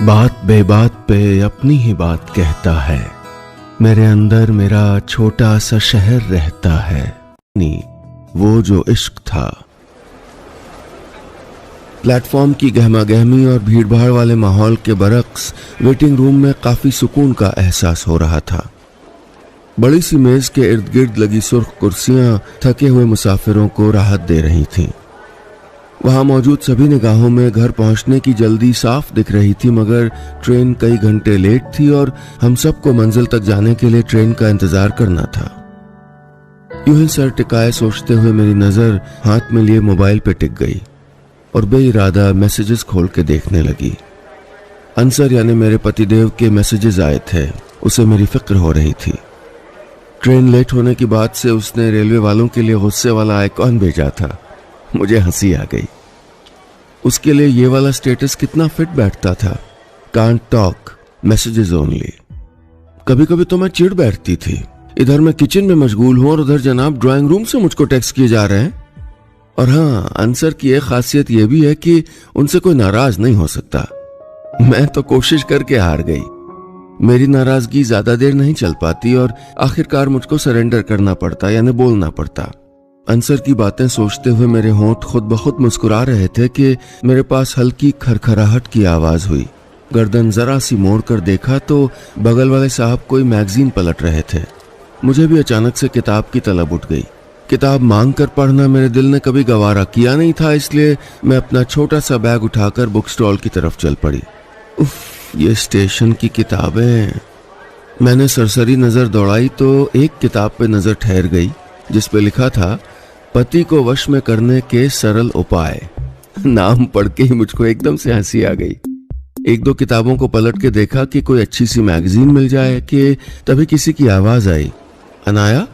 बात बेबात पे अपनी ही बात कहता है, मेरे अंदर मेरा छोटा सा शहर रहता है, वो जो इश्क था। प्लेटफॉर्म की गहमा गहमी और भीड़भाड़ वाले माहौल के बरक्स वेटिंग रूम में काफी सुकून का एहसास हो रहा था। बड़ी सी मेज के इर्द गिर्द लगी सुर्ख कुर्सियां थके हुए मुसाफिरों को राहत दे रही थीं। वहां मौजूद सभी निगाहों में घर पहुंचने की जल्दी साफ दिख रही थी, मगर ट्रेन कई घंटे लेट थी और हम सबको मंजिल तक जाने के लिए ट्रेन का इंतजार करना था। यूं ही सर टिकाए सोचते हुए मेरी नजर हाथ में लिए मोबाइल पे टिक गई और बेइरादा मैसेजेस खोल के देखने लगी। अंसर यानी मेरे पतिदेव के मैसेजेस आए थे, उसे मेरी फिक्र हो रही थी। ट्रेन लेट होने की बात से उसने रेलवे वालों के लिए गुस्से वाला आइकॉन भेजा था। मुझे हंसी आ गई। उसके लिए ये वाला स्टेटस कितना फिट बैठता था, कांट टॉक, मैसेजेस ओनली। कभी कभी तो मैं चिढ़ बैठती थी, इधर मैं किचन में मशगूल हूं और उधर जनाब ड्राइंग रूम से मुझको टेक्स्ट किए जा रहे हैं। और हाँ, अंसर की एक खासियत यह भी है कि उनसे कोई नाराज नहीं हो सकता। मैं तो कोशिश करके हार गई। मेरी नाराजगी ज्यादा देर नहीं चल पाती और आखिरकार मुझको सरेंडर करना पड़ता, यानी बोलना पड़ता। अंसर की बातें सोचते हुए मेरे होंठ खुद ब खुद मुस्कुरा रहे थे कि मेरे पास हल्की खरखराहट की आवाज हुई। गर्दन जरा सी मोड़ कर देखा तो बगल वाले साहब कोई मैगजीन पलट रहे थे। मुझे भी अचानक से किताब की तलब उठ गई। किताब मांग कर पढ़ना मेरे दिल ने कभी गवारा किया नहीं था, इसलिए मैं अपना छोटा सा बैग उठाकर बुक स्टॉल की तरफ चल पड़ी। उफ, ये स्टेशन की किताबें। मैंने सरसरी नजर दौड़ाई तो एक किताब पे नजर ठहर गई जिस पे लिखा था, पति को वश में करने के सरल उपाय। नाम पढ़ के ही मुझको एकदम से हंसी आ गई। एक दो किताबों को पलट के देखा कि कोई अच्छी सी मैगजीन मिल जाए कि तभी किसी की आवाज आई, अनाया।